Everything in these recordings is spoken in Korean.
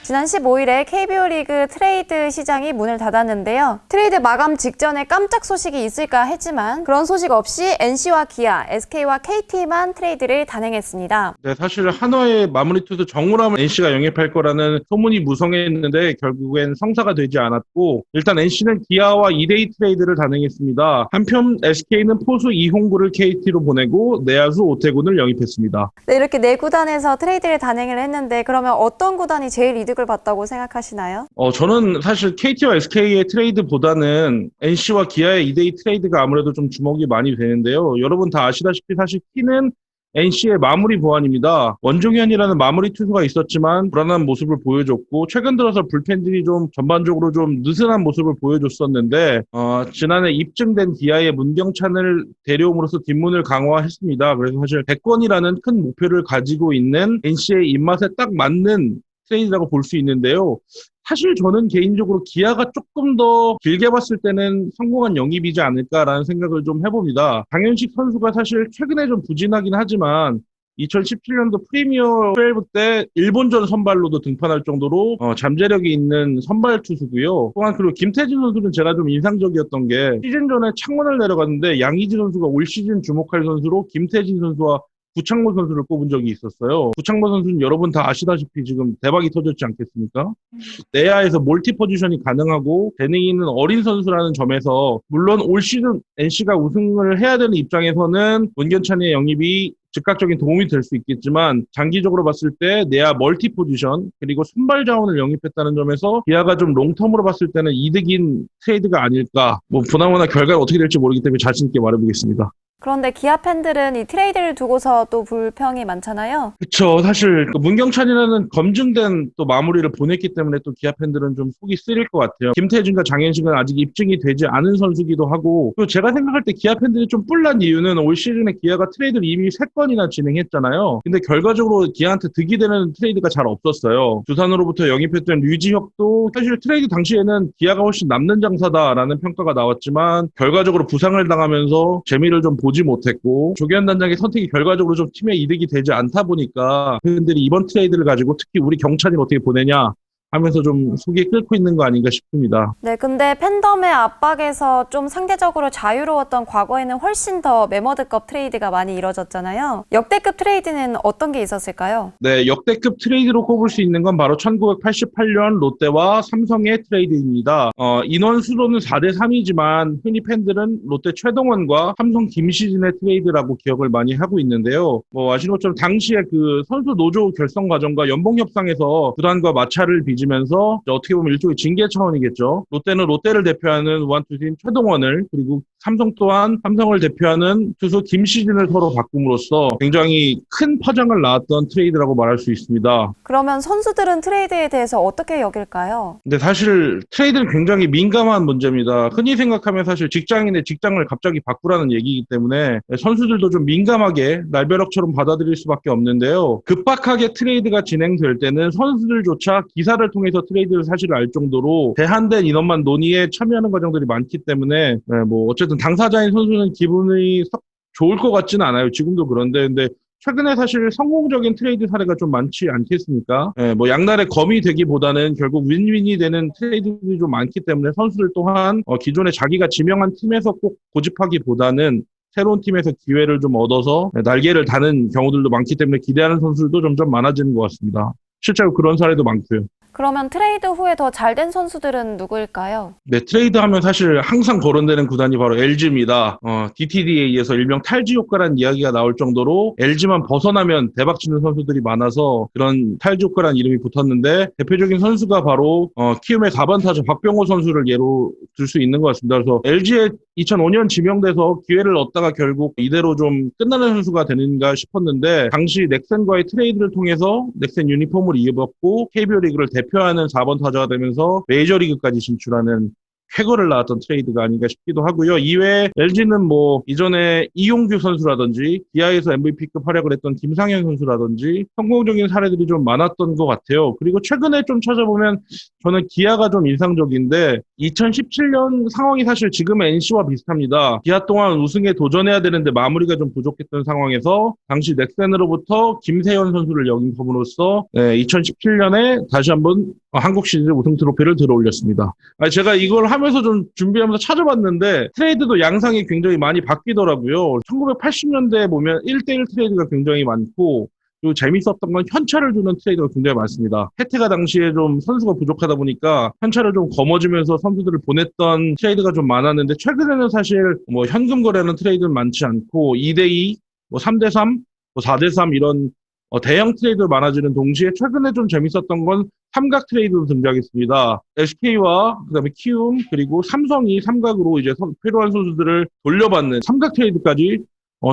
지난 15일에 KBO 리그 트레이드 시장이 문을 닫았는데요. 트레이드 마감 직전에 깜짝 소식이 있을까 했지만 그런 소식 없이 NC와 기아, SK와 KT만 트레이드를 단행했습니다. 네, 사실 한화의 마무리 투수 정우람을 NC가 영입할 거라는 소문이 무성했는데 결국엔 성사가 되지 않았고, 일단 NC는 기아와 2대2 트레이드를 단행했습니다. 한편 SK는 포수 이홍구를 KT로 보내고 내야수 오태군을 영입했습니다. 네, 이렇게 네 구단에서 트레이드를 단행을 했는데 그러면 어떤 구단이 제일 이득을 봤다고 생각하시나요? 저는 사실 KT와 SK의 트레이드보다는 NC와 기아의 2대2 트레이드가 아무래도 좀 주목이 많이 되는데요. 여러분 다 아시다시피 사실 키는 NC의 마무리 보완입니다. 원종현이라는 마무리 투수가 있었지만 불안한 모습을 보여줬고, 최근 들어서 불펜들이 좀 전반적으로 좀 느슨한 모습을 보여줬었는데, 지난해 입증된 기아의 문경찬을 데려옴으로써 뒷문을 강화했습니다. 그래서 사실 100건이라는 큰 목표를 가지고 있는 NC의 입맛에 딱 맞는 트레이드라고 볼 수 있는데요. 사실 저는 개인적으로 기아가 조금 더 길게 봤을 때는 성공한 영입이지 않을까라는 생각을 좀 해봅니다. 장현식 선수가 사실 최근에 좀 부진하긴 하지만 2017년도 프리미어 12 때 일본전 선발로도 등판할 정도로 잠재력이 있는 선발 투수고요. 또한 그리고 김태진 선수는 제가 좀 인상적이었던 게 시즌 전에 창원을 내려갔는데 양의지 선수가 올 시즌 주목할 선수로 김태진 선수와 구창모 선수를 꼽은 적이 있었어요. 구창모 선수는 여러분 다 아시다시피 지금 대박이 터졌지 않겠습니까? 내야에서 멀티 포지션이 가능하고 재능이 있는 어린 선수라는 점에서, 물론 올 시즌 NC가 우승을 해야 되는 입장에서는 문경찬의 영입이 즉각적인 도움이 될 수 있겠지만, 장기적으로 봤을 때 내야 멀티 포지션 그리고 선발 자원을 영입했다는 점에서 기아가 좀 롱텀으로 봤을 때는 이득인 트레이드가 아닐까. 보나마나 결과가 어떻게 될지 모르기 때문에 자신 있게 말해보겠습니다. 그런데 기아 팬들은 이 트레이드를 두고서 또 불평이 많잖아요. 그렇죠. 사실 문경찬이라는 검증된 또 마무리를 보냈기 때문에 또 기아 팬들은 좀 속이 쓰릴 것 같아요. 김태준과 장현식은 아직 입증이 되지 않은 선수기도 하고, 또 제가 생각할 때 기아 팬들이 좀 뿔난 이유는 올 시즌에 기아가 트레이드를 이미 3건이나 진행했잖아요. 근데 결과적으로 기아한테 득이 되는 트레이드가 잘 없었어요. 두산으로부터 영입했던 류지혁도 사실 트레이드 당시에는 기아가 훨씬 남는 장사다라는 평가가 나왔지만 결과적으로 부상을 당하면서 재미를 좀 보지 못했고, 조기현 단장의 선택이 결과적으로 좀 팀에 이득이 되지 않다 보니까 팬들이 이번 트레이드를 가지고 특히 우리 경찬이를 어떻게 보내냐 하면서 좀 속이 끓고 있는 거 아닌가 싶습니다. 네, 근데 팬덤의 압박에서 좀 상대적으로 자유로웠던 과거에는 훨씬 더 메머드급 트레이드가 많이 이뤄졌잖아요. 역대급 트레이드는 어떤 게 있었을까요? 네, 역대급 트레이드로 꼽을 수 있는 건 바로 1988년 롯데와 삼성의 트레이드입니다. 인원 수로는 4대3이지만 흔히 팬들은 롯데 최동원과 삼성 김시진의 트레이드라고 기억을 많이 하고 있는데요. 아시는 것처럼 당시에 그 선수 노조 결성 과정과 연봉 협상에서 구단과 마찰을 빚으면서 어떻게 보면 일종의 징계 차원이겠죠. 롯데는 롯데를 대표하는 우완투수인 최동원을, 그리고 삼성 또한 삼성을 대표하는 투수 김시진을 서로 바꿈으로써 굉장히 큰 파장을 낳았던 트레이드라고 말할 수 있습니다. 그러면 선수들은 트레이드에 대해서 어떻게 여길까요? 근데 사실 트레이드는 굉장히 민감한 문제입니다. 흔히 생각하면 사실 직장인의 직장을 갑자기 바꾸라는 얘기이기 때문에 선수들도 좀 민감하게 날벼락처럼 받아들일 수밖에 없는데요. 급박하게 트레이드가 진행될 때는 선수들조차 기사를 통해서 트레이드를 사실 알 정도로 제한된 인원만 논의에 참여하는 과정들이 많기 때문에 어쨌든 당사자인 선수는 기분이 썩 좋을 것 같지는 않아요. 지금도 그런데 근데 최근에 사실 성공적인 트레이드 사례가 좀 많지 않겠습니까? 양날의 검이 되기보다는 결국 윈윈이 되는 트레이드들이 좀 많기 때문에 선수들 또한 기존에 자기가 지명한 팀에서 꼭 고집하기보다는 새로운 팀에서 기회를 좀 얻어서 날개를 다는 경우들도 많기 때문에 기대하는 선수들도 점점 많아지는 것 같습니다. 실제로 그런 사례도 많고요. 그러면 트레이드 후에 더 잘된 선수들은 누구일까요? 네, 트레이드 하면 사실 항상 거론되는 구단이 바로 LG입니다. DTD에 의해서 일명 탈지 효과라는 이야기가 나올 정도로 LG만 벗어나면 대박치는 선수들이 많아서 그런 탈지 효과라는 이름이 붙었는데, 대표적인 선수가 바로 키움의 4번 타자 박병호 선수를 예로 들 수 있는 것 같습니다. 그래서 LG에 2005년 지명돼서 기회를 얻다가 결국 이대로 좀 끝나는 선수가 되는가 싶었는데, 당시 넥센과의 트레이드를 통해서 넥센 유니폼을 입었고 KBO 리그를 대표하는 4번 타자가 되면서 메이저리그까지 진출하는 쾌거를 낳았던 트레이드가 아닌가 싶기도 하고요. 이외에 LG는 뭐 이전에 이용규 선수라든지 기아에서 MVP급 활약을 했던 김상현 선수라든지 성공적인 사례들이 좀 많았던 것 같아요. 그리고 최근에 좀 찾아보면 저는 기아가 좀 인상적인데 2017년 상황이 사실 지금의 NC와 비슷합니다. 기아 동안 우승에 도전해야 되는데 마무리가 좀 부족했던 상황에서 당시 넥센으로부터 김세현 선수를 영입함으로써 2017년에 다시 한번 한국 시리즈 우승 트로피를 들어올렸습니다. 제가 이걸 하면서 좀 준비하면서 찾아봤는데 트레이드도 양상이 굉장히 많이 바뀌더라고요. 1980년대에 보면 1대1 트레이드가 굉장히 많고 그리고 재밌었던 건 현찰을 주는 트레이드가 굉장히 많습니다. 혜태가 당시에 좀 선수가 부족하다 보니까 현찰을 좀 거머쥐면서 선수들을 보냈던 트레이드가 좀 많았는데 최근에는 사실 뭐 현금 거래하는 트레이드는 많지 않고 2대2, 뭐 3대3, 뭐 4대3 이런 대형 트레이드가 많아지는 동시에 최근에 좀 재밌었던 건 삼각 트레이드도 등장했습니다. SK와 그다음에 키움 그리고 삼성이 삼각으로 이제 필요한 선수들을 돌려받는 삼각 트레이드까지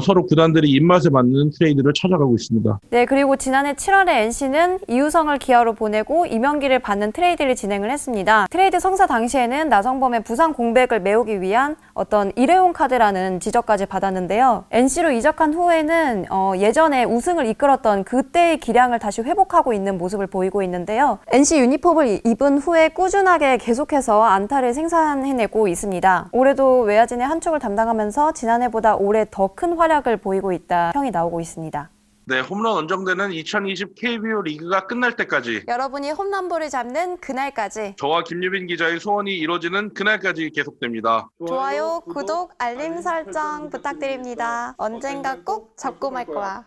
서로 구단들이 입맛에 맞는 트레이드를 찾아가고 있습니다. 네, 그리고 지난해 7월에 NC는 이우성을 기아로 보내고 이명기를 받는 트레이드를 진행을 했습니다. 트레이드 성사 당시에는 나성범의 부상 공백을 메우기 위한 어떤 일회용 카드라는 지적까지 받았는데요. NC로 이적한 후에는 예전에 우승을 이끌었던 그때의 기량을 다시 회복하고 있는 모습을 보이고 있는데요. NC 유니폼을 입은 후에 꾸준하게 계속해서 안타를 생산해내고 있습니다. 올해도 외야진의 한 축을 담당하면서 지난해보다 올해 더 큰 활약을 보이고 있다 평이 나오고 있습니다. 네, 홈런 원정대는 2020 KBO 리그가 끝날 때까지 여러분이 홈런볼을 잡는 그날까지 저와 김유빈 기자의 소원이 이루어지는 그날까지 계속됩니다. 좋아요, 구독, 알림 설정 부탁드립니다. 언젠가 꼭 잡고 말 거야.